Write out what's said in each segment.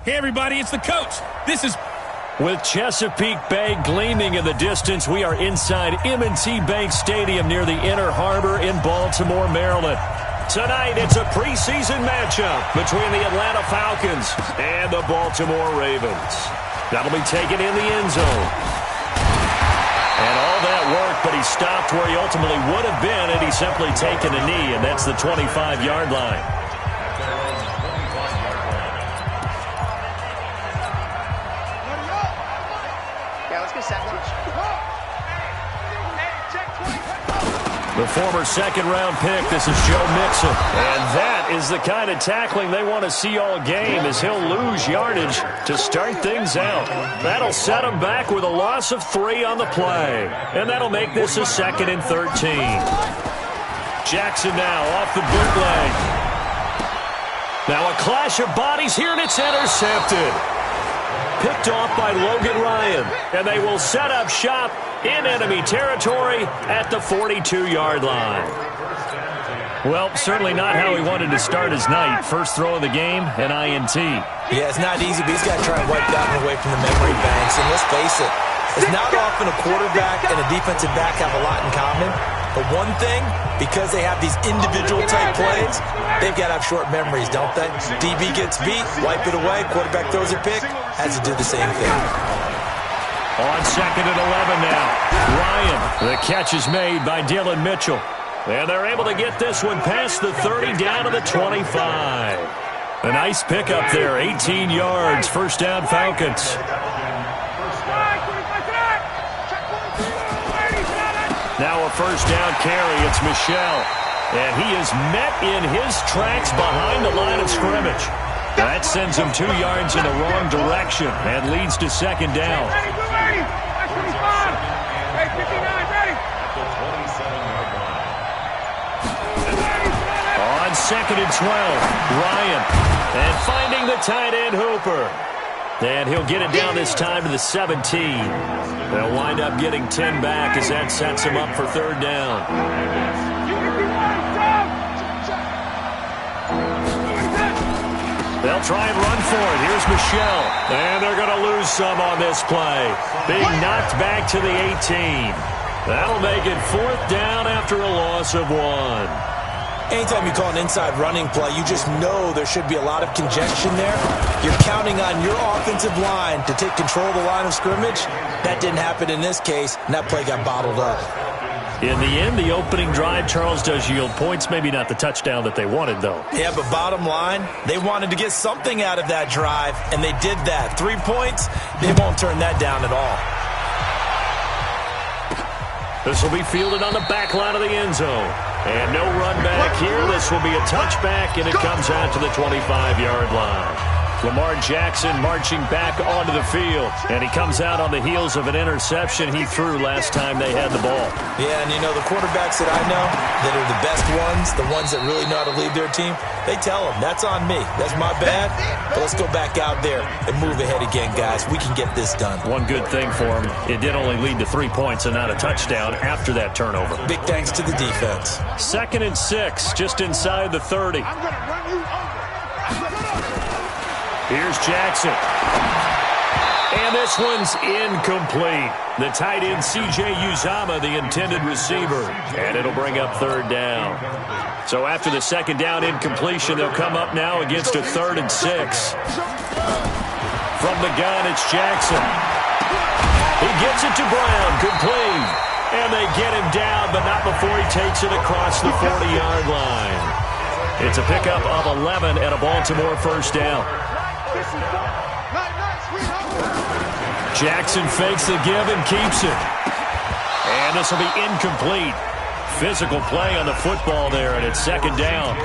Hey, everybody, it's the coach. This is... With Chesapeake Bay gleaming in the distance, we are inside M&T Bank Stadium near the Inner Harbor in Baltimore, Maryland. Tonight, it's a preseason matchup between the Atlanta Falcons and the Baltimore Ravens. That'll be taken in the end zone. And all that work, but he stopped where he ultimately would have been had he simply taken a knee, and that's the 25-yard line. The former second-round pick, this is Joe Mixon. And that is the kind of tackling they want to see all game as he'll lose yardage to start things out. That'll set him back with a loss of 3 on the play. And that'll make this a 2nd and 13. Jackson now off the bootleg. Now a clash of bodies here, and it's intercepted. Picked off by Logan Ryan. And they will set up shop in enemy territory at the 42-yard line. Well, certainly not how he wanted to start his night. First throw of the game, an INT. Yeah, it's not easy, but he's got to try and wipe that one away from the memory banks. And let's face it, it's not often a quarterback and a defensive back have a lot in common. But one thing, because they have these individual-type plays, they've got to have short memories, don't they? DB gets beat, wipe it away, quarterback throws a pick, has to do the same thing. On 2nd and 11 now. Ryan, the catch is made by Dylan Mitchell. And they're able to get this one past the 30 down to the 25. A nice pickup there, 18 yards, first down Falcons. Now a first down carry, it's Michel. And he is met in his tracks behind the line of scrimmage. That sends him 2 yards in the wrong direction and leads to 2nd down. On 2nd and 12, Ryan. And finding the tight end Hooper. And he'll get it down this time to the 17. They'll wind up getting 10 back as that sets him up for 3rd down. They'll try and run for it. Here's Michel. And they're going to lose some on this play. Being knocked back to the 18. That'll make it 4th down after a loss of 1. Anytime you call an inside running play, you just know there should be a lot of congestion there. You're counting on your offensive line to take control of the line of scrimmage. That didn't happen in this case, and that play got bottled up. In the end, the opening drive, Charles, does yield points. Maybe not the touchdown that they wanted, though. Yeah, but bottom line, they wanted to get something out of that drive, and they did that. 3 points, they won't turn that down at all. This will be fielded on the back line of the end zone. And no run back here. This will be a touchback, and it comes out to the 25-yard line. Lamar Jackson marching back onto the field. And he comes out on the heels of an interception he threw last time they had the ball. Yeah, and you know, the quarterbacks that I know that are the best ones, the ones that really know how to lead their team, they tell them, that's on me. That's my bad. But let's go back out there and move ahead again, guys. We can get this done. One good thing for him, it did only lead to 3 points and not a touchdown after that turnover. Big thanks to the defense. 2nd and 6, just inside the 30. Here's Jackson. And this one's incomplete. The tight end, C.J. Uzomah, the intended receiver. And it'll bring up 3rd down. So after the 2nd down incompletion, they'll come up now against a 3rd and 6. From the gun, it's Jackson. He gets it to Brown, complete. And they get him down, but not before he takes it across the 40-yard line. It's a pickup of 11 and a Baltimore first down. Jackson fakes the give and keeps it. And this will be incomplete. Physical play on the football there, and it's 2nd down.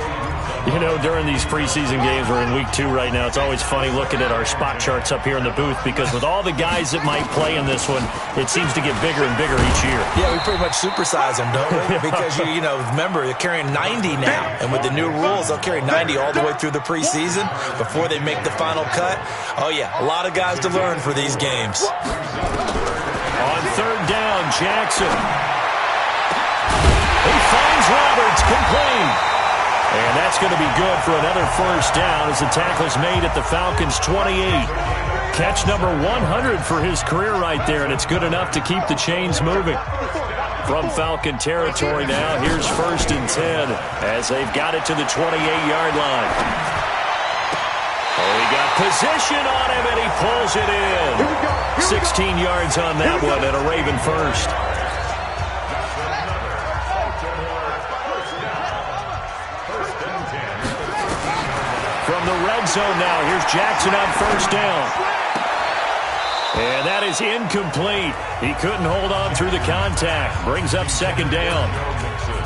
You know, during these preseason games, we're in week 2 right now, it's always funny looking at our spot charts up here in the booth because with all the guys that might play in this one, it seems to get bigger and bigger each year. Yeah, we pretty much supersize them, don't we? Because, you know, remember, they're carrying 90 now. And with the new rules, they'll carry 90 all the way through the preseason before they make the final cut. Oh, yeah, a lot of guys to learn for these games. On 3rd down, Jackson. He finds Roberts, complete. And that's going to be good for another first down as the tackle's made at the Falcons' 28. Catch number 100 for his career right there, and it's good enough to keep the chains moving. From Falcon territory now, here's 1st and 10 as they've got it to the 28-yard line. Oh, he got position on him, and he pulls it in. 16 yards on that one, and a Raven first. From the red zone now, here's Jackson on 1st down. And that is incomplete. He couldn't hold on through the contact. Brings up 2nd down.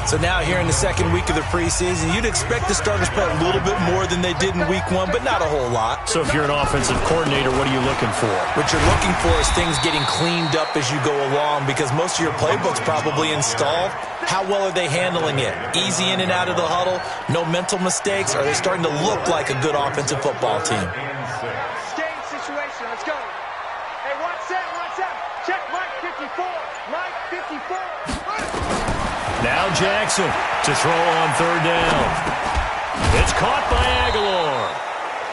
So now here in the 2nd week of the preseason, you'd expect the starters to play a little bit more than they did in week 1, but not a whole lot. So if you're an offensive coordinator, what are you looking for? What you're looking for is things getting cleaned up as you go along, because most of your playbook's probably installed. How well are they handling it? Easy in and out of the huddle? No mental mistakes? Are they starting to look like a good offensive football team? Game situation. Let's go. Hey, what's that? Check Mike 54. Mike 54. Now Jackson to throw on 3rd down. It's caught by Aguilar.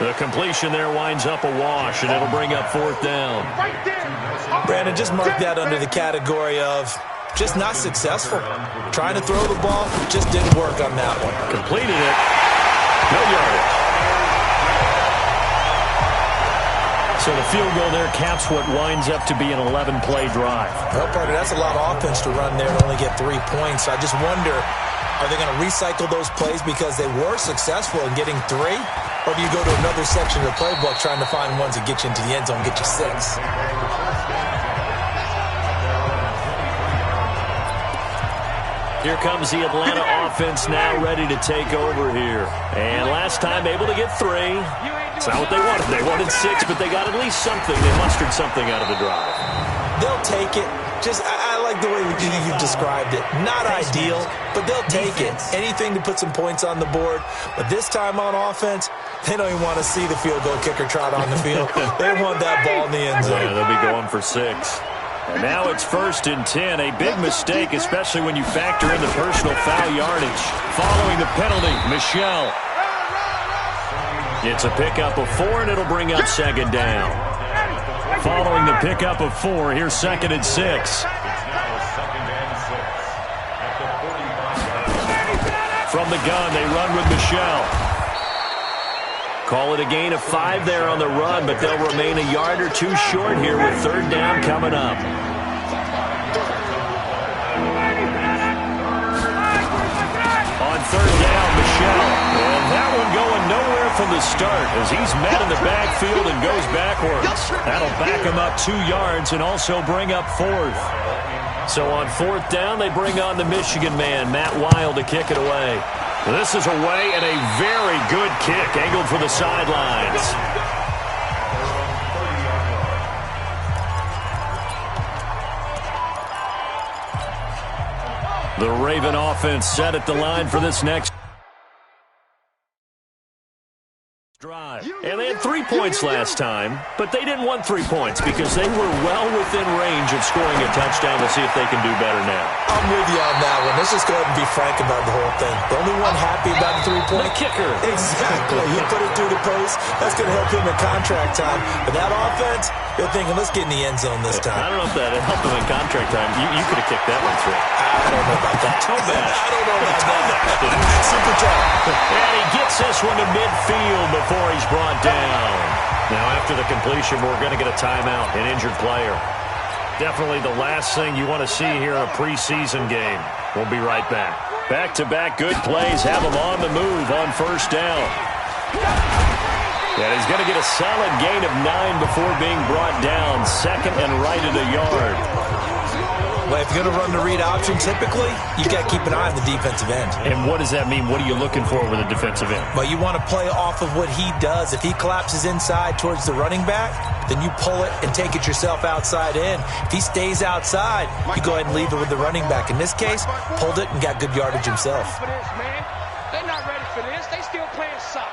The completion there winds up a wash, and it'll bring up 4th down. Right there. Brandon, just mark that under the category of just not successful. Trying to throw the ball, just didn't work on that one. Completed it. No yardage. So the field goal there caps what winds up to be an 11-play drive. Well, partner, that's a lot of offense to run there and only get 3 points. I just wonder, are they going to recycle those plays because they were successful in getting 3? Or do you go to another section of the playbook trying to find ones that get you into the end zone, get you 6? Here comes the Atlanta offense now ready to take over here. And last time able to get 3. It's not what they wanted. They wanted 6, but they got at least something. They mustered something out of the drive. They'll take it. I like the way you described it. Not ideal, but they'll take it. Anything to put some points on the board. But this time on offense, they don't even want to see the field goal kicker trot on the field. They want that ball in the end zone. Yeah, they'll be going for 6. And now it's 1st and 10. A big mistake, especially when you factor in the personal foul yardage. Following the penalty, Michel. It's a pickup of 4, and it'll bring up 2nd down. Following the pickup of 4, here's 2nd and 6. From the gun, they run with Michel. Call it a gain of 5 there on the run, but they'll remain a yard or 2 short here with 3rd down coming up. On 3rd down, Michel. And that one going nowhere from the start as he's met in the backfield and goes backwards. That'll back him up 2 yards and also bring up 4th. So on 4th down, they bring on the Michigan man, Matt Wild, to kick it away. This is away and a very good kick, angled for the sidelines. The Raven offense set at the line for this next drive. And they had 3 points last time, but they didn't want 3 points because they were well within range of scoring a touchdown. We'll see if they can do better now. I'm with you on that one. Let's just go ahead and be frank about the whole thing. The only one happy about the 3-point. The kicker. Exactly. He put it through the post. That's going to help him in contract time. But that offense, they're thinking, let's get in the end zone this time. I don't know if that helped him in contract time. You could have kicked that one through. I don't know about that. Toe bash. I don't know about that. Super tough. And he gets this one to midfield before he's brought down. Now after the completion, we're going to get a timeout, an injured player. Definitely the last thing you want to see here in a preseason game. We'll be right back. Back-to-back good plays have him on the move on 1st down. And he's going to get a solid gain of 9 before being brought down. 2nd and right at a yard. Well, if you're going to run the read option, typically, you got to keep an eye on the defensive end. And what does that mean? What are you looking for with a defensive end? Well, you want to play off of what he does. If he collapses inside towards the running back, then you pull it and take it yourself outside in. If he stays outside, you go ahead and leave it with the running back. In this case, pulled it and got good yardage himself. They're not ready for this. They still playing soccer.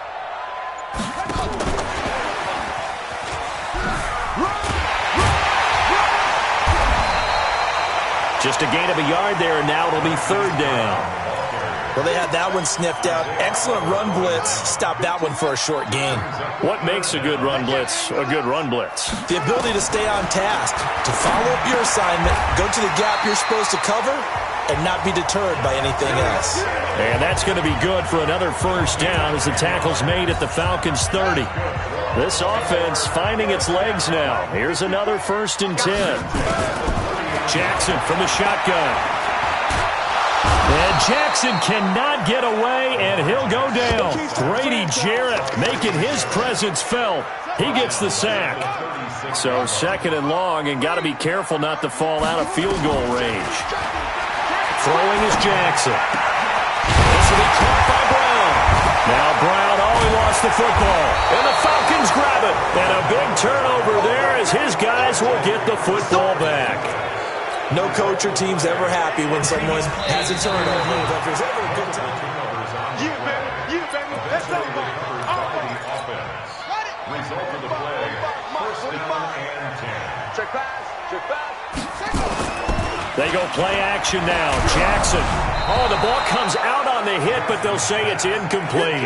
Just a gain of a yard there, and now it'll be 3rd down. Well, they had that one sniffed out. Excellent run blitz. Stop that one for a short gain. What makes a good run blitz a good run blitz? The ability to stay on task, to follow up your assignment, go to the gap you're supposed to cover, and not be deterred by anything else. And that's going to be good for another first down as the tackle's made at the Falcons' 30. This offense finding its legs now. Here's another 1st and 10. Jackson from the shotgun. And Jackson cannot get away, and he'll go down. Grady Jarrett making his presence felt. He gets the sack. So 2nd and long, and got to be careful not to fall out of field goal range. Throwing is Jackson. This will be caught by Brown. Now Brown, he lost the football. And the Falcons grab it. And a big turnover there as his guys will get the football back. No coach or team's ever happy when someone has a turnover, but there's ever a good time. You, baby, let's go. Result of the play, 1st down and 10. Check pass. They go play action now. Jackson. Oh, the ball comes out on the hit, but they'll say it's incomplete.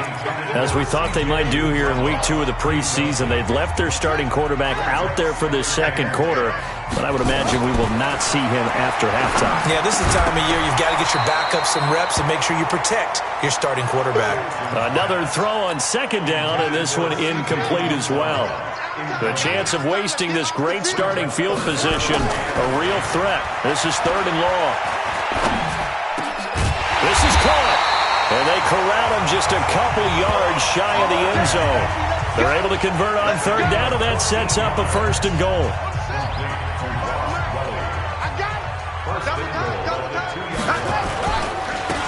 As we thought they might do here in week 2 of the preseason, they've left their starting quarterback out there for this 2nd quarter, but I would imagine we will not see him after halftime. Yeah, this is the time of year you've got to get your backup some reps and make sure you protect your starting quarterback. Another throw on 2nd down, and this one incomplete as well. The chance of wasting this great starting field position, a real threat. This is 3rd and long. This is caught. And they corral him just a couple yards shy of the end zone. They're able to convert on 3rd down, and that sets up a 1st and goal.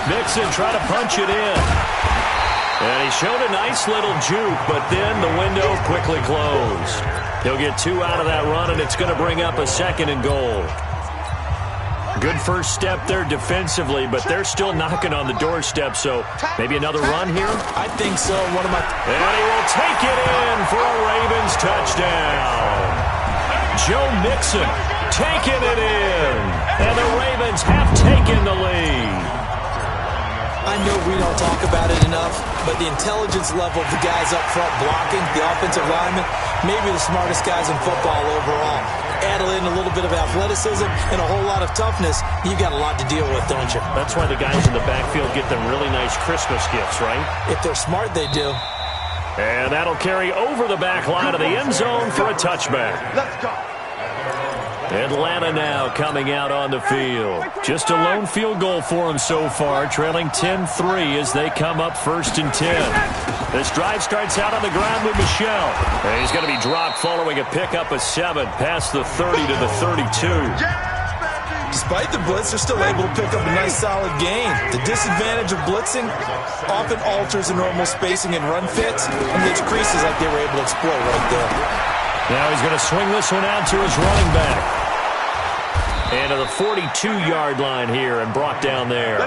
Mixon trying to punch it in. And he showed a nice little juke, but then the window quickly closed. He'll get 2 out of that run, and it's going to bring up a 2nd and goal. Good first step there defensively, but they're still knocking on the doorstep, so maybe another run here? I think so. And he will take it in for a Ravens touchdown. Joe Mixon taking it in, and the Ravens have taken the lead. I know we don't talk about it enough, but the intelligence level of the guys up front blocking, the offensive linemen, maybe the smartest guys in football overall. Add in a little bit of athleticism and a whole lot of toughness, you've got a lot to deal with, don't you? That's why the guys in the backfield get them really nice Christmas gifts, right? If they're smart, they do. And that'll carry over the back line of the end zone for a touchback. Let's go. Atlanta now coming out on the field. Just a lone field goal for them so far, trailing 10-3 as they come up 1st and 10. This drive starts out on the ground with Michel. And he's going to be dropped following a pickup of 7 past the 30 to the 32. Despite the blitz, they're still able to pick up a nice solid gain. The disadvantage of blitzing often alters the normal spacing and run fits and leaves creases like they were able to exploit right there. Now he's going to swing this one out to his running back. And to the 42-yard line here and brought down there.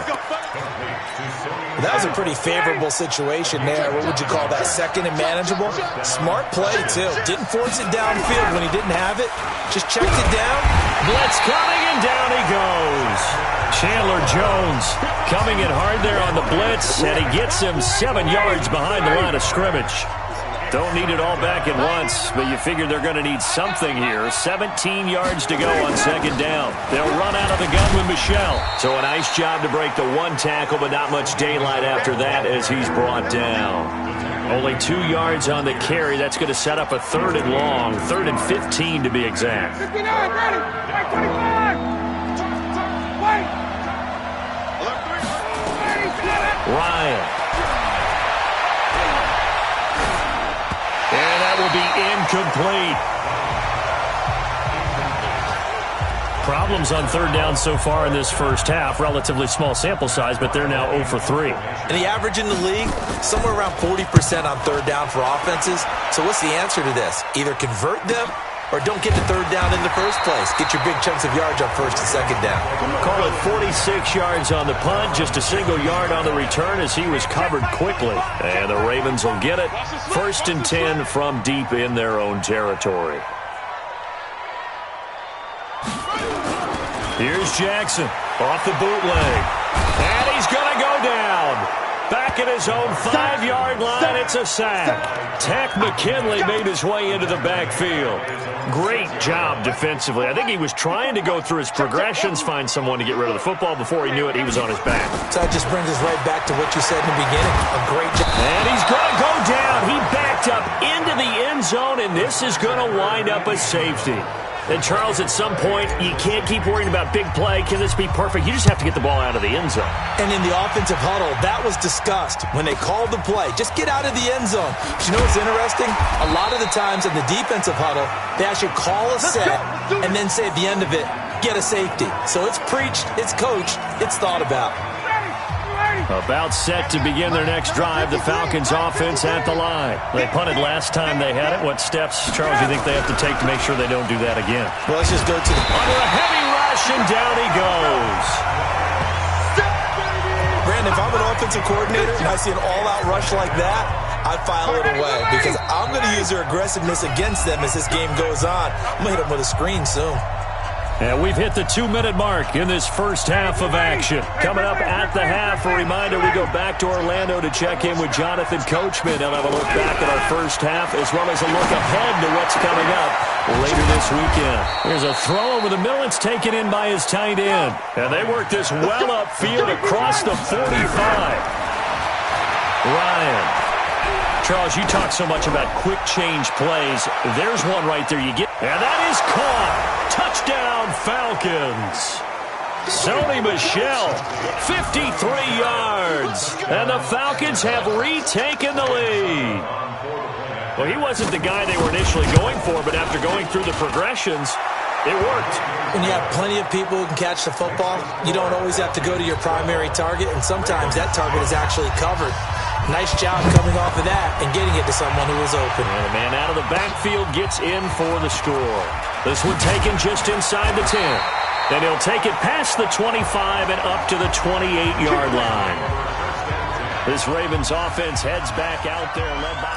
That was a pretty favorable situation there. What would you call that? 2nd and manageable? Smart play, too. Didn't force it downfield when he didn't have it. Just checked it down. Blitz coming, and down he goes. Chandler Jones coming in hard there on the blitz, and he gets him 7 yards behind the line of scrimmage. Don't need it all back at once, but you figure they're going to need something here. 17 yards to go on 2nd down. They'll run out of the gun with Michel. So a nice job to break the 1 tackle, but not much daylight after that as he's brought down. Only 2 yards on the carry. That's going to set up a 3rd and long, 3rd and 15 to be exact. 59, ready. 25. Wait. Ryan. And that will be incomplete. Problems on 3rd down so far in this first half. Relatively small sample size, but they're now 0 for 3. And the average in the league, somewhere around 40% on 3rd down for offenses. So what's the answer to this? Either convert them or don't get to 3rd down in the first place. Get your big chunks of yards on 1st and 2nd down. Call it 46 yards on the punt, just a single yard on the return as he was covered quickly. And the Ravens will get it. 1st and 10 from deep in their own territory. Here's Jackson off the bootleg. And he he's going to go down. Back at his own 5-yard line, it's a sack. Tech McKinley made his way into the backfield. Great job defensively. I think he was trying to go through his progressions, find someone to get rid of the football. Before he knew it, he was on his back. So that just brings us right back to what you said in the beginning. A great job. And he's going to go down. He backed up into the end zone, and this is going to wind up a safety. And, Charles, at some point, you can't keep worrying about big play. Can this be perfect? You just have to get the ball out of the end zone. And in the offensive huddle, that was discussed when they called the play. Just get out of the end zone. But you know what's interesting? A lot of the times in the defensive huddle, they actually call a set and then say at the end of it, get a safety. So it's preached, it's coached, it's thought about. About set to begin their next drive, the Falcons offense at the line. They punted last time they had it. What steps, Charles, do you think they have to take to make sure they don't do that again? Well, let's just go to the... Under a heavy rush, and down he goes. Brandon, if I'm an offensive coordinator and I see an all-out rush like that, I file it away because I'm going to use their aggressiveness against them as this game goes on. I'm going to hit them with a screen soon. And we've hit the 2-minute mark in this first half of action. Coming up at the half, a reminder, we go back to Orlando to check in with Jonathan Coachman. He'll have a look back at our first half as well as a look ahead to what's coming up later this weekend. Here's a throw over the middle. It's taken in by his tight end. And they work this well upfield across the 45. Ryan. Charles, you talk so much about quick change plays. There's one right there you get. And that is caught. Touchdown, Falcons. Sony Michel, 53 yards. And the Falcons have retaken the lead. Well, he wasn't the guy they were initially going for, but after going through the progressions, it worked. When you have plenty of people who can catch the football, you don't always have to go to your primary target, and sometimes that target is actually covered. Nice job coming off of that and getting it to someone who was open. And the man out of the backfield gets in for the score. This one taken just inside the 10. Then he'll take it past the 25 and up to the 28-yard line. This Ravens offense heads back out there led by...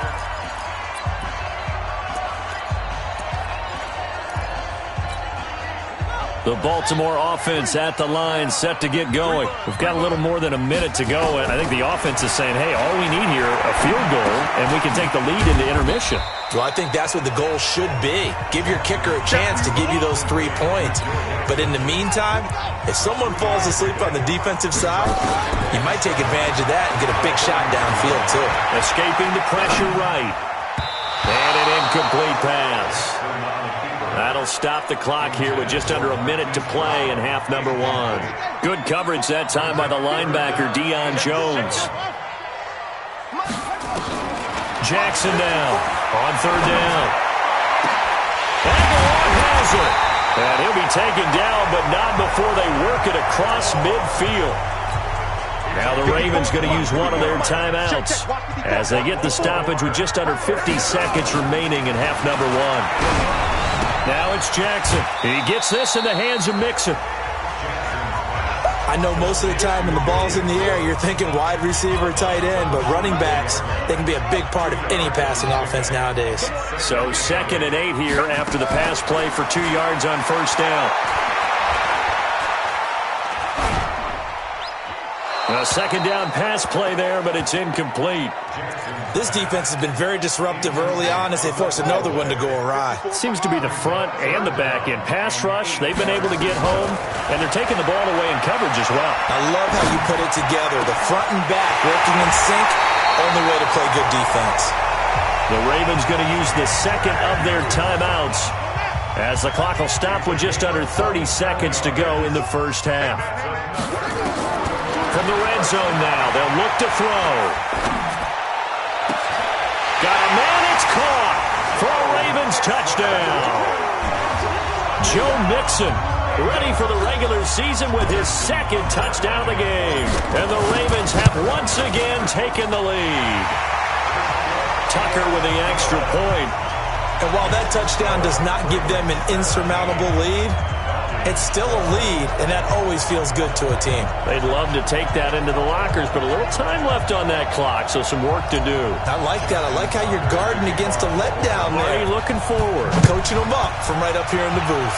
The Baltimore offense at the line, set to get going. We've got a little more than a minute to go, and I think the offense is saying, hey, all we need here, a field goal, and we can take the lead into intermission. Well, I think that's what the goal should be. Give your kicker a chance to give you those 3 points. But in the meantime, if someone falls asleep on the defensive side, you might take advantage of that and get a big shot downfield, too. Escaping the pressure right. And an incomplete pass. That'll stop the clock here with just under a minute to play in half number 1. Good coverage that time by the linebacker, Deion Jones. Jackson down on third down. And the long has it. And he'll be taken down, but not before they work it across midfield. Now the Ravens going to use one of their timeouts as they get the stoppage with just under 50 seconds remaining in half number 1. Now it's Jackson. He gets this in the hands of Mixon. I know most of the time when the ball's in the air, you're thinking wide receiver, tight end, but running backs, they can be a big part of any passing offense nowadays. So 2nd and 8 here after the pass play for 2 yards on first down. A second down pass play there, but it's incomplete. This defense has been very disruptive early on as they force another one to go awry. Seems to be the front and the back end. Pass rush, they've been able to get home, and they're taking the ball away in coverage as well. I love how you put it together. The front and back working in sync, only way to play good defense. The Ravens going to use the second of their timeouts as the clock will stop with just under 30 seconds to go in the first half. From the red zone now, they'll look to throw. Got a man, it's caught for a Ravens touchdown. Joe Mixon ready for the regular season with his 2nd touchdown of the game. And the Ravens have once again taken the lead. Tucker with the extra point. And while that touchdown does not give them an insurmountable lead, it's still a lead, and that always feels good to a team. They'd love to take that into the lockers, but a little time left on that clock, so some work to do. I like that. I like how you're guarding against a letdown there. Already looking forward. Coaching them up from right up here in the booth.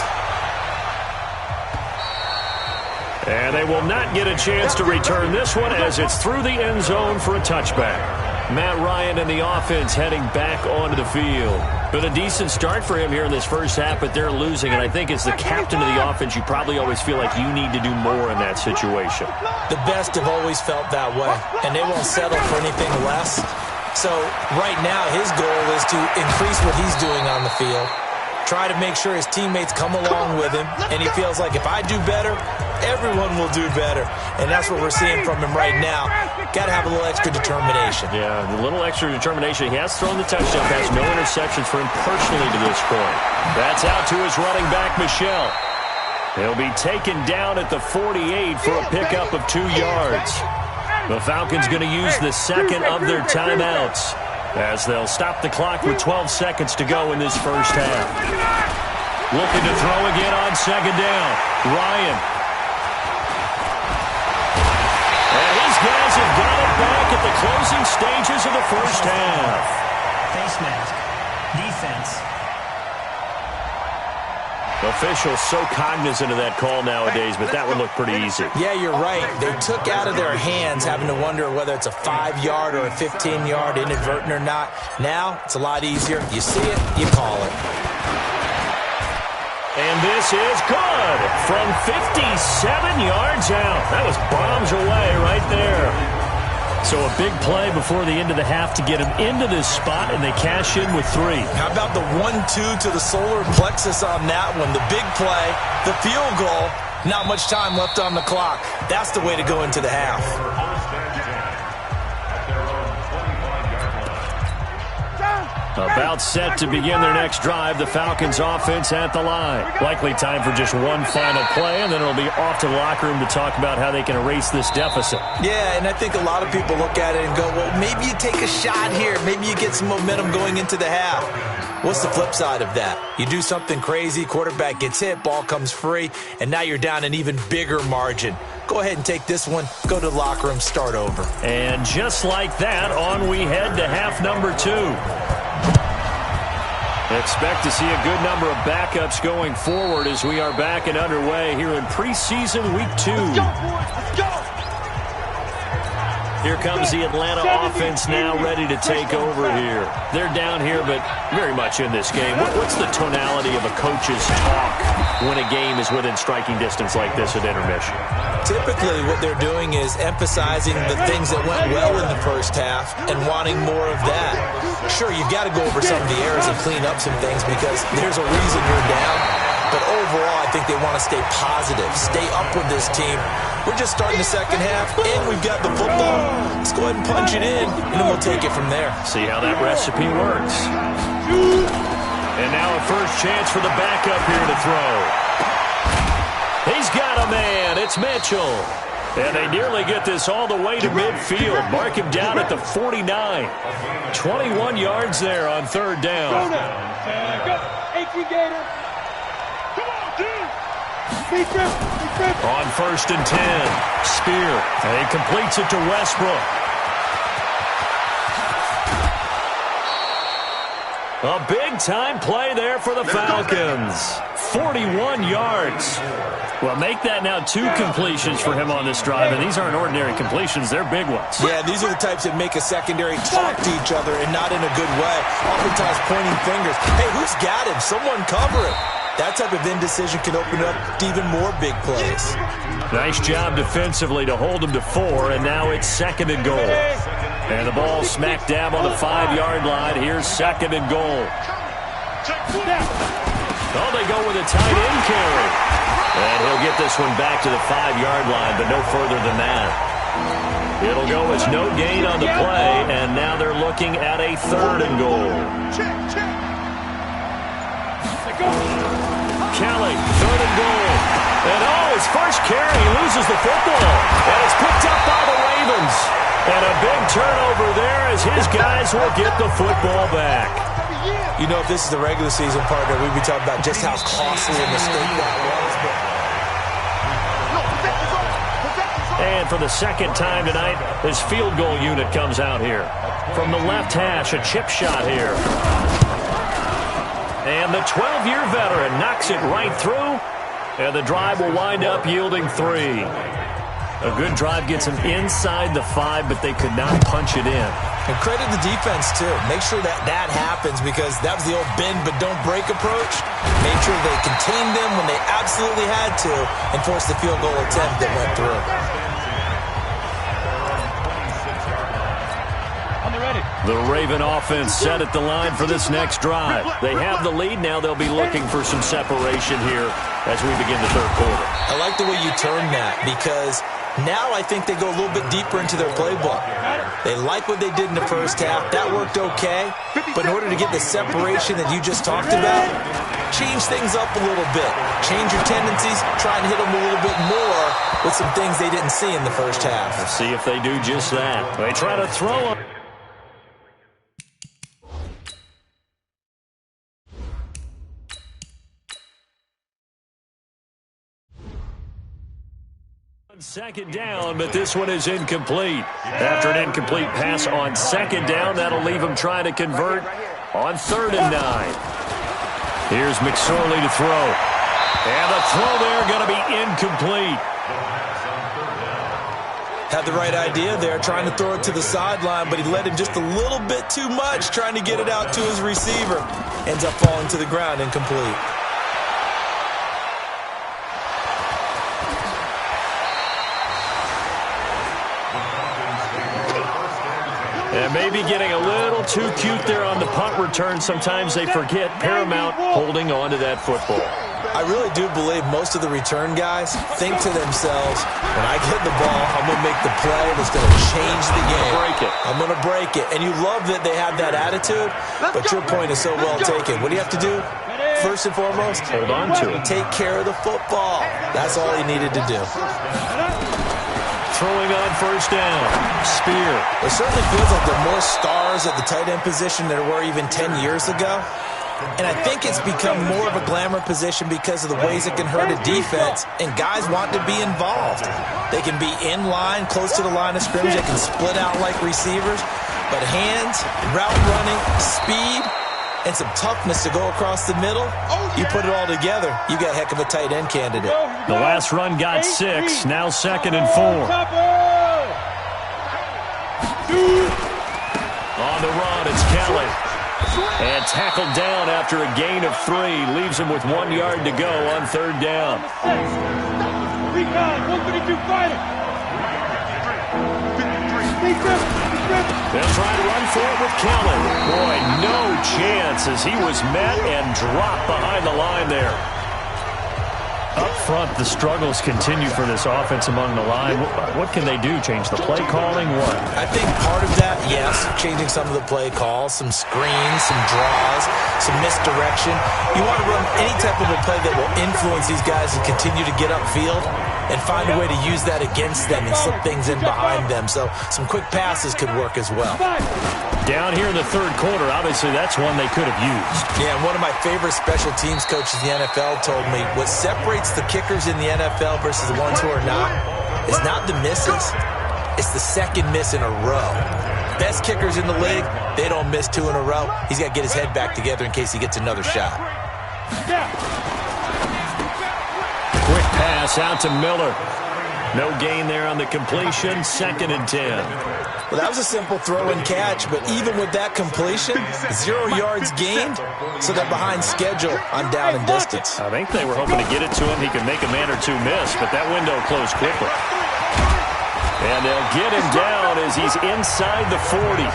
And And they will not get a chance to return this one as it's through the end zone for a touchback. Matt Ryan and the offense heading back onto the field. Been a decent start for him here in this first half, but they're losing. And I think as the captain of the offense, you probably always feel like you need to do more in that situation. The best have always felt that way, and they won't settle for anything less. So right now his goal is to increase what he's doing on the field, try to make sure his teammates come along with him, and he feels like if I do better, everyone will do better. And that's what we're seeing from him right now. Got to have a little extra determination. Yeah, a little extra determination. He has thrown the touchdown pass. No interceptions for him personally to this point. That's out to his running back, Michel. He'll be taken down at the 48 for a pickup of 2 yards. The Falcons going to use the second of their timeouts as they'll stop the clock with 12 seconds to go in this first half. Looking to throw again on second down. Ryan. And his guys have got it back at the closing stages of the first half. Face mask. Defense. Officials so cognizant of that call nowadays, but that one looked pretty easy. Yeah, you're right. They took out of their hands having to wonder whether it's a 5-yard or a 15-yard, inadvertent or not. Now, it's a lot easier. You see it, you call it. And this is good from 57 yards out. That was bombs away right there. So a big play before the end of the half to get him into this spot, and they cash in with 3. How about the 1-2 to the solar plexus on that one? The big play, the field goal, not much time left on the clock. That's the way to go into the half. About set to begin their next drive, the Falcons offense at the line. Likely time for just one final play, and then it'll be off to the locker room to talk about how they can erase this deficit. Yeah, and I think a lot of people look at it and go, well, maybe you take a shot here. Maybe you get some momentum going into the half. What's the flip side of that? You do something crazy, quarterback gets hit, ball comes free, and now you're down an even bigger margin. Go ahead and take this one, go to the locker room, start over. And just like that, on we head to half number 2. Expect to see a good number of backups going forward as we are back and underway here in preseason week 2. Let's go, boys. Let's go. Here comes the Atlanta offense now ready to take over here. They're down here, but very much in this game. What's the tonality of a coach's talk when a game is within striking distance like this at intermission? Typically, what they're doing is emphasizing the things that went well in the first half and wanting more of that. Sure, you've got to go over some of the errors and clean up some things because there's a reason you're down. But overall, I think they want to stay positive, stay up with this team. We're just starting the second half, and we've got the football. Let's go ahead and punch it in, and then we'll take it from there. See how that recipe works. And now a first chance for the backup here to throw. He's got a man. It's Mitchell. And they nearly get this all the way to midfield. Mark him down at the 49. 21 yards there on third down. Go now. Go. 18 Gator. Come on, dude. On first and 10. Spear. And he completes it to Westbrook. A big-time play there for the Falcons. 41 yards. Well, make that now 2 completions for him on this drive, and these aren't ordinary completions. They're big ones. Yeah, these are the types that make a secondary talk to each other and not in a good way. Oftentimes pointing fingers. Hey, who's got him? Someone cover him. That type of indecision can open up to even more big plays. Nice job defensively to hold him to 4, and now it's second and goal. And the ball smack dab on the 5-yard line. Here's second and goal. Oh, they go with a tight end carry. And he'll get this one back to the 5-yard line, but no further than that. It'll go as no gain on the play, and now they're looking at a third and goal. Kelly, third and goal. And his first carry, he loses the football. And it's picked up by the Ravens. And a big turnover there as his guys will get the football back. You know, if this is the regular season, partner, we'd be talking about just how costly a mistake that was. And for the second time tonight, his field goal unit comes out here. From the left hash, a chip shot here. And the 12-year veteran knocks it right through. And the drive will wind up yielding 3. A good drive gets them inside the 5, but they could not punch it in. And credit the defense, too. Make sure that happens, because that was the old bend but don't break approach. Made sure they contained them when they absolutely had to and forced the field goal attempt that went through. The Raven offense set at the line for this next drive. They have the lead. Now they'll be looking for some separation here as we begin the third quarter. I like the way you turned that, because now I think they go a little bit deeper into their playbook. They like what they did in the first half. That worked okay. But in order to get the separation that you just talked about, change things up a little bit. Change your tendencies. Try and hit them a little bit more with some things they didn't see in the first half. Let's see if they do just that. They try to throw them. Second down, but this one is incomplete. After an incomplete pass on second down, that'll leave them trying to convert on 3rd and 9. Here's McSorley to throw. And the throw there going to be incomplete. Had the right idea there, trying to throw it to the sideline, but he led him just a little bit too much, trying to get it out to his receiver. Ends up falling to the ground, incomplete. And maybe getting a little too cute there on the punt return. Sometimes they forget paramount holding on to that football. I really do believe most of the return guys think to themselves, when I get the ball, I'm going to make the play that's going to change the game. I'm going to break it. And you love that they have that attitude, but your point is so well taken. What do you have to do? First and foremost, hold on to it. Take care of the football. That's all he needed to do. Throwing on 1st down. Spear. It certainly feels like there are more stars at the tight end position than there were even 10 years ago. And I think it's become more of a glamour position because of the ways it can hurt a defense, and guys want to be involved. They can be in line, close to the line of scrimmage. They can split out like receivers. But hands, route running, speed, and some toughness to go across the middle, you put it all together, you got a heck of a tight end candidate. The last run got 6, now 2nd and 4. On the run, it's Kelly. And tackled down after a gain of 3. Leaves him with 1 yard to go on 3rd down. They'll try to run for it with Kelly. Boy, no chance as he was met and dropped behind the line there. Up front, the struggles continue for this offense among the line. What can they do? Change the play calling? What? I think part of that, yes, changing some of the play calls, some screens, some draws, some misdirection. You want to run any type of a play that will influence these guys and continue to get upfield and find a way to use that against them and slip things in behind them. So some quick passes could work as well. Down here in the 3rd quarter, obviously that's one they could have used. Yeah, and one of my favorite special teams coaches in the NFL told me what separates the kickers in the NFL versus the ones who are not is not the misses. It's the second miss in a row. Best kickers in the league, they don't miss 2 in a row. He's got to get his head back together in case he gets another shot. Quick pass out to Miller. No gain there on the completion. 2nd and 10. Well, that was a simple throw and catch, but even with that completion, 0 yards gained, so they're behind schedule on down and distance. I think they were hoping to get it to him. He could make a man or two miss, but that window closed quickly. And they'll get him down as he's inside the 40.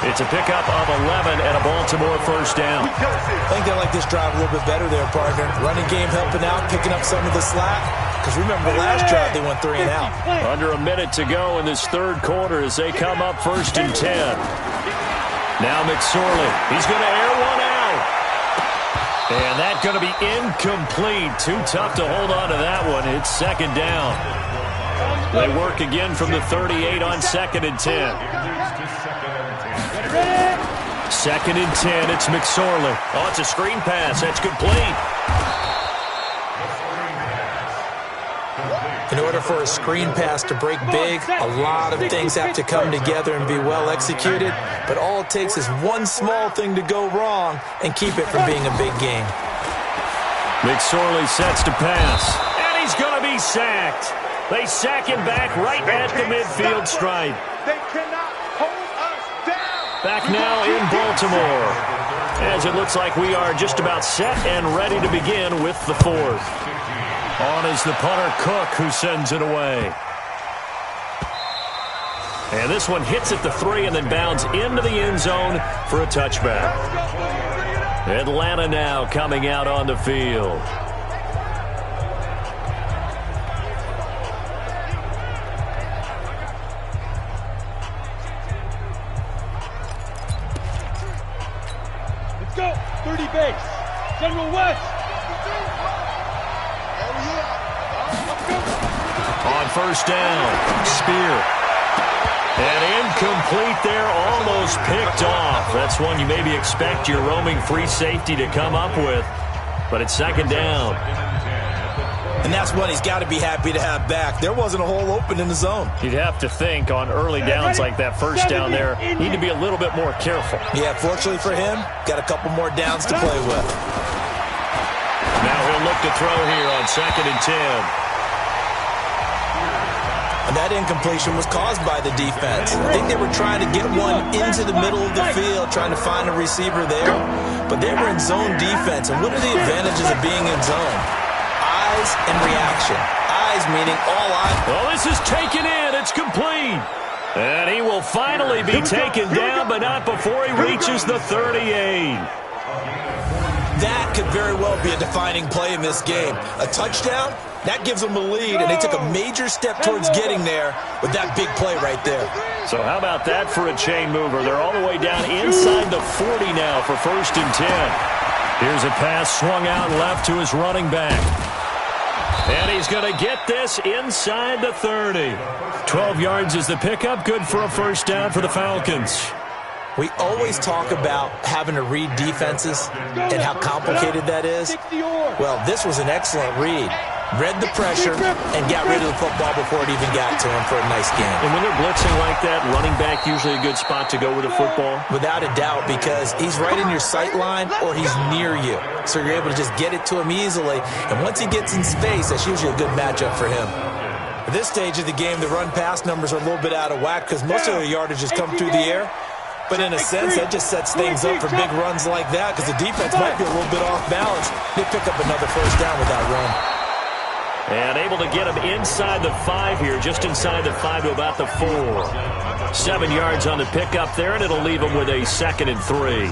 It's a pickup of 11 and a Baltimore 1st down. I think they like this drive a little bit better there, partner. Running game helping out, picking up some of the slack. Because remember, the last drive they went 3 and out. Under a minute to go in this 3rd quarter as they come up 1st and 10. Now McSorley. He's going to air one out. And that's going to be incomplete. Too tough to hold on to that one. It's 2nd down. They work again from the 38 on 2nd and 10. 2nd and 10. It's McSorley. Oh, it's a screen pass. That's complete. In order for a screen pass to break big, a lot of things have to come together and be well executed. But all it takes is one small thing to go wrong and keep it from being a big game. McSorley sets to pass. And he's going to be sacked. They sack him back right at the midfield stripe. They cannot hold us down. Back now in Baltimore, as it looks like we are just about set and ready to begin with the fourth. On is the punter, Cook, who sends it away. And this one hits at the 3 and then bounds into the end zone for a touchback. Atlanta now coming out on the field. Let's go. 30 base. General West. On first down, Spear. And incomplete there, almost picked off. That's one you maybe expect your roaming free safety to come up with. But it's second down. And that's one he's got to be happy to have back. There wasn't a hole open in the zone. You'd have to think on early downs like that first down there, need to be a little bit more careful. Yeah, fortunately for him, got a couple more downs to play with. Now he'll look to throw here on 2nd and 10. And that incompletion was caused by the defense. I think they were trying to get one into the middle of the field, trying to find a receiver there. But they were in zone defense. And what are the advantages of being in zone? Eyes and reaction. Eyes meaning all eyes. Well, this is taken in. It's complete. And he will finally be taken down, but not before he reaches the 38. That could very well be a defining play in this game. A touchdown? That gives them a lead, and they took a major step towards getting there with that big play right there. So how about that for a chain mover? They're all the way down inside the 40 now for 1st and 10. Here's a pass swung out left to his running back. And he's going to get this inside the 30. 12 yards is the pickup. Good for a first down for the Falcons. We always talk about having to read defenses and how complicated that is. Well, this was an excellent read. Read the pressure and got rid of the football before it even got to him for a nice game. And when they're blitzing like that, running back usually a good spot to go with the football? Without a doubt, because he's right in your sight line or he's near you. So you're able to just get it to him easily. And once he gets in space, that's usually a good matchup for him. At this stage of the game, the run-pass numbers are a little bit out of whack because most of their yardage has come through the air. But in a sense, that just sets things up for big runs like that because the defense might be a little bit off balance. They pick up another first down with that run. And able to get him inside the 5 here, just inside the 5 to about the 4. 7 yards on the pickup there, and it'll leave him with a 2nd and 3.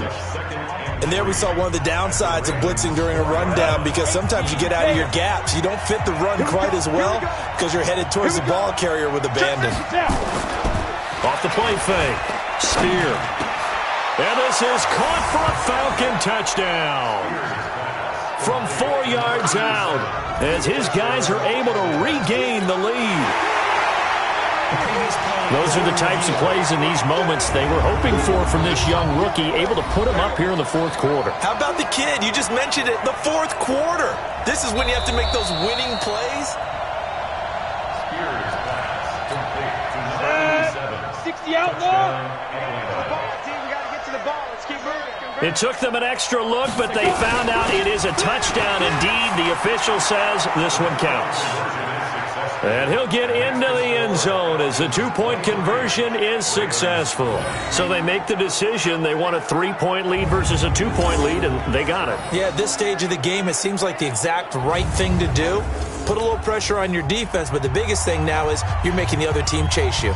And there we saw one of the downsides of blitzing during a rundown because sometimes you get out of your gaps. You don't fit the run quite as well because you're headed towards the ball carrier with abandon. Off the play fake. Spear. And this is caught for a Falcon touchdown. From 4 yards out, as his guys are able to regain the lead. Those are the types of plays in these moments they were hoping for from this young rookie, able to put him up here in the 4th quarter. How about the kid? You just mentioned it, the 4th quarter. This is when you have to make those winning plays. 60 out long. It took them an extra look, but they found out it is a touchdown indeed. The official says this one counts. And he'll get into the end zone as the 2-point conversion is successful. So they make the decision. They want a 3-point lead versus a 2-point lead, and they got it. Yeah, at this stage of the game, it seems like the exact right thing to do. Put a little pressure on your defense, but the biggest thing now is you're making the other team chase you.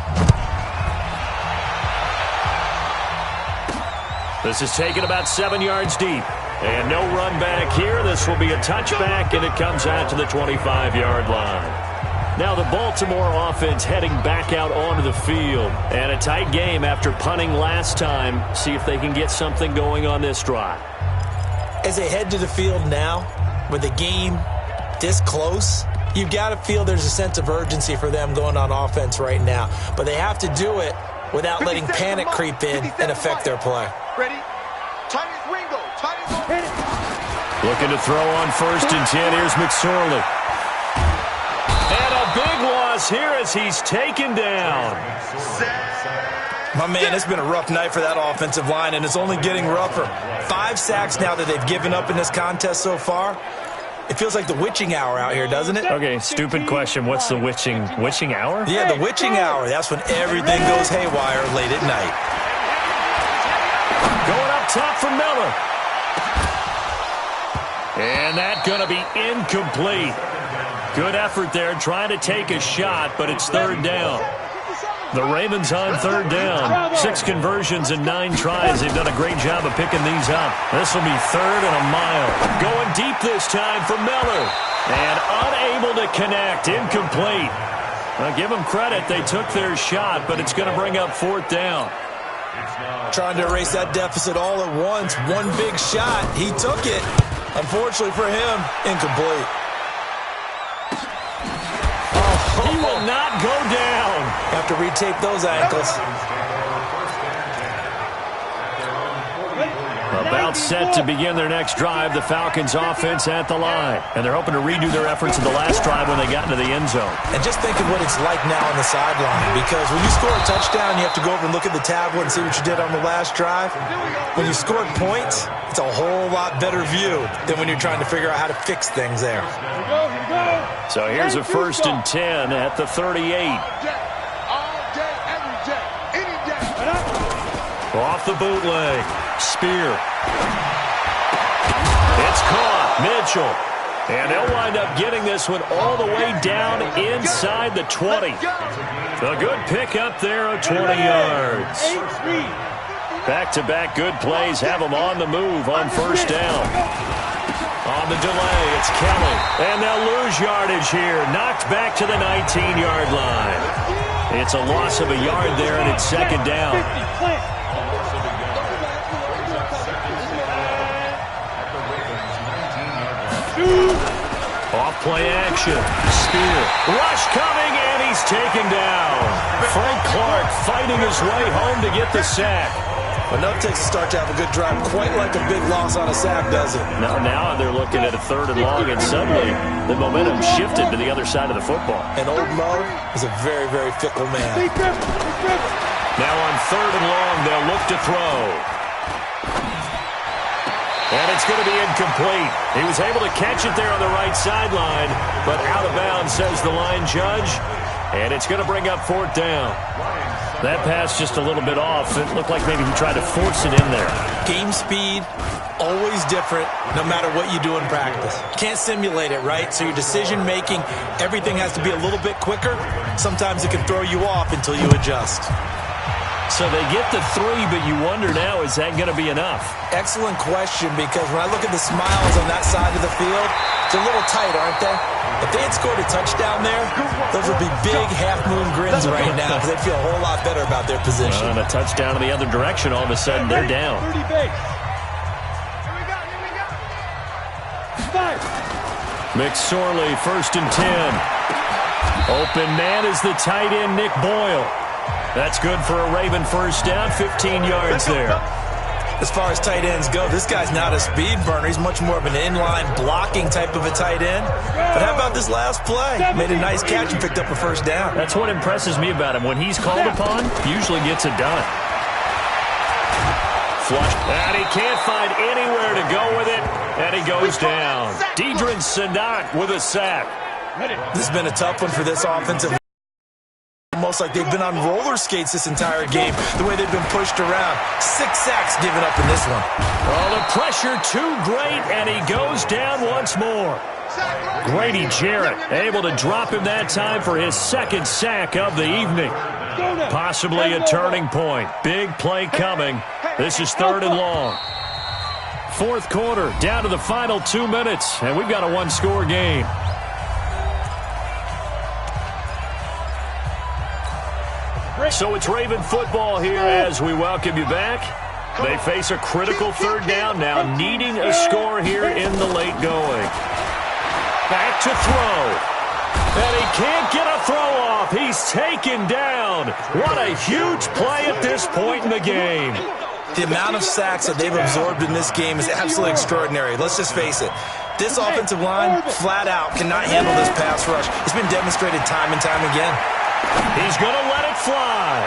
This is taken about 7 yards deep. And no run back here. This will be a touchback, and it comes out to the 25-yard line. Now the Baltimore offense heading back out onto the field. And a tight game after punting last time. See if they can get something going on this drive. As they head to the field now, with the game this close, you've got to feel there's a sense of urgency for them going on offense right now. But they have to do it without letting panic creep in and affect their play. Ready? Tight as Wingo. Tight as hit it. Looking to throw on 1st and 10. Here's McSorley. And a big loss here as he's taken down. My man, it's been a rough night for that offensive line, and it's only getting rougher. 5 sacks now that they've given up in this contest so far. It feels like the witching hour out here, doesn't it? Okay, stupid question. What's the witching hour? Yeah, the witching hour. That's when everything goes haywire late at night. Going up top for Miller. And that's going to be incomplete. Good effort there trying to take a shot, but it's third down. The Ravens on third down. 6 conversions and 9 tries. They've done a great job of picking these up. This will be third and a mile. Going deep this time for Miller. And unable to connect. Incomplete. Now, give them credit. They took their shot, but it's going to bring up fourth down. Trying to erase that deficit all at once. One big shot. He took it. Unfortunately for him, incomplete. He will not go down. Have to retape those ankles. About set to begin their next drive, the Falcons offense at the line. And they're hoping to redo their efforts in the last drive when they got into the end zone. And just think of what it's like now on the sideline. Because when you score a touchdown, you have to go over and look at the tablet and see what you did on the last drive. When you scored points, it's a whole lot better view than when you're trying to figure out how to fix things there. So here's a 1st and 10 at the 38. Off the bootleg. Spear. It's caught. Mitchell. And they'll wind up getting this one all the way down inside the 20. A good pick up there of 20 yards. Back-to-back good plays have them on the move on first down. On the delay, it's Kelly. And they'll lose yardage here. Knocked back to the 19-yard line. It's a loss of a yard there, and it's second down. Off play action. Spear. Rush coming, and he's taken down. Frank Clark fighting his way home to get the sack. Enough takes to start to have a good drive, quite like a big loss on a sack, does it? Now they're looking at a 3rd and long, and suddenly the momentum shifted to the other side of the football. And old Mo is a very, very fickle man. Now on 3rd and long, they'll look to throw. And it's going to be incomplete. He was able to catch it there on the right sideline, but out of bounds, says the line judge. And it's going to bring up fourth down. That pass just a little bit off. It looked like maybe he tried to force it in there. Game speed, always different, no matter what you do in practice. You can't simulate it, right? So your decision-making, everything has to be a little bit quicker. Sometimes it can throw you off until you adjust. So they get the 3, but you wonder now, is that going to be enough? Excellent question, because when I look at the smiles on that side of the field, they're a little tight, aren't they? If they had scored a touchdown there, those would be big half-moon grins right now, because they'd feel a whole lot better about their position. And a touchdown in the other direction, all of a sudden they're down. McSorley, 1st and 10. Open man is the tight end, Nick Boyle. That's good for a Raven first down, 15 yards there. As far as tight ends go, this guy's not a speed burner. He's much more of an inline blocking type of a tight end. But how about this last play? Made a nice catch and picked up a first down. That's what impresses me about him. When he's called upon, usually gets it done. Flush. And he can't find anywhere to go with it. And he goes down. Deidrin Sanat with a sack. This has been a tough one for this offensive. Almost like they've been on roller skates this entire game, the way they've been pushed around. 6 sacks given up in this one. Oh, the pressure too great, and he goes down once more. Grady Jarrett able to drop him that time for his 2nd sack of the evening. Possibly a turning point. Big play coming. This is 3rd and long. 4th quarter, down to the final 2 minutes, and we've got a 1-score game. So it's Raven football here as we welcome you back. They face a critical 3rd down now, needing a score here in the late going. Back to throw. And he can't get a throw off. He's taken down. What a huge play at this point in the game. The amount of sacks that they've absorbed in this game is absolutely extraordinary. Let's just face it. This offensive line, flat out, cannot handle this pass rush. It's been demonstrated time and time again. He's going to let it fly.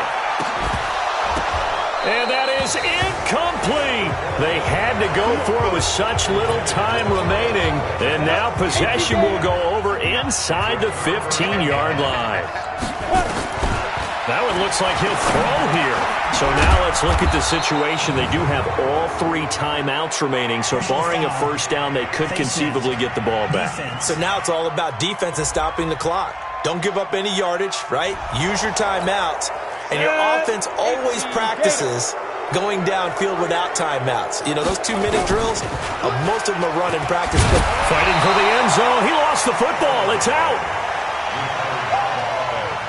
And that is incomplete. They had to go for it with such little time remaining. And now possession will go over inside the 15-yard line. That one looks like he'll throw here. So now let's look at the situation. They do have all 3 timeouts remaining, so barring a first down, they could conceivably get the ball back. So now it's all about defense and stopping the clock. Don't give up any yardage, right? Use your timeouts. And your offense always practices going downfield without timeouts. You know, those 2-minute drills, most of them are run in practice. But fighting for the end zone. He lost the football. It's out.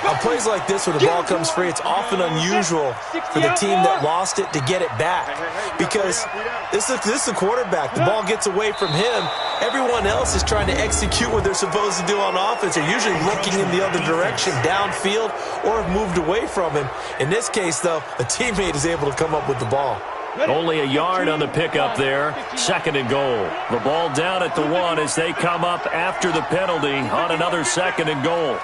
On plays like this where the ball comes free, it's often unusual for the team that lost it to get it back. Because this is the quarterback. The ball gets away from him. Everyone else is trying to execute what they're supposed to do on offense. They're usually looking in the other direction, downfield, or have moved away from him. In this case, though, a teammate is able to come up with the ball. Only a yard on the pickup there. 2nd and goal. The ball down at the 1 as they come up after the penalty on another 2nd and goal.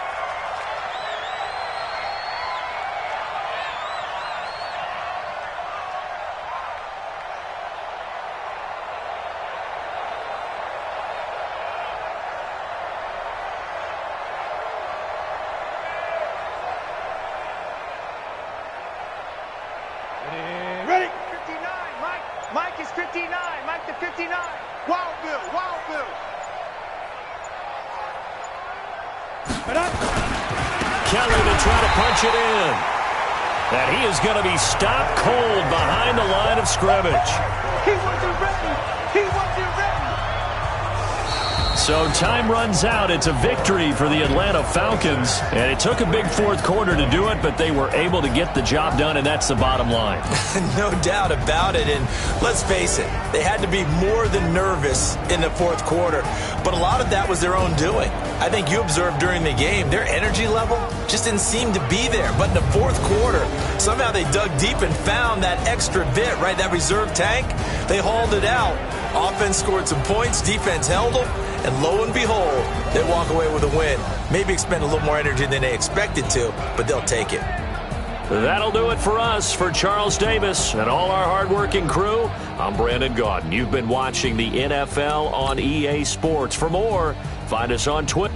Mike is 59. Mike to 59. Wild Bill. Wild Bill. Kelly to try to punch it in. And he is going to be stopped cold behind the line of scrimmage. He wasn't ready. He wasn't ready. So time runs out. It's a victory for the Atlanta Falcons. And it took a big 4th quarter to do it, but they were able to get the job done, and that's the bottom line. No doubt about it. And let's face it, they had to be more than nervous in the 4th quarter. But a lot of that was their own doing. I think you observed during the game, their energy level just didn't seem to be there. But in the 4th quarter, somehow they dug deep and found that extra bit, right, that reserve tank. They hauled it out. Offense scored some points. Defense held them. And lo and behold, they walk away with a win. Maybe expend a little more energy than they expected to, but they'll take it. That'll do it for us. For Charles Davis and all our hardworking crew, I'm Brandon Gaudin. You've been watching the NFL on EA Sports. For more, find us on Twitter.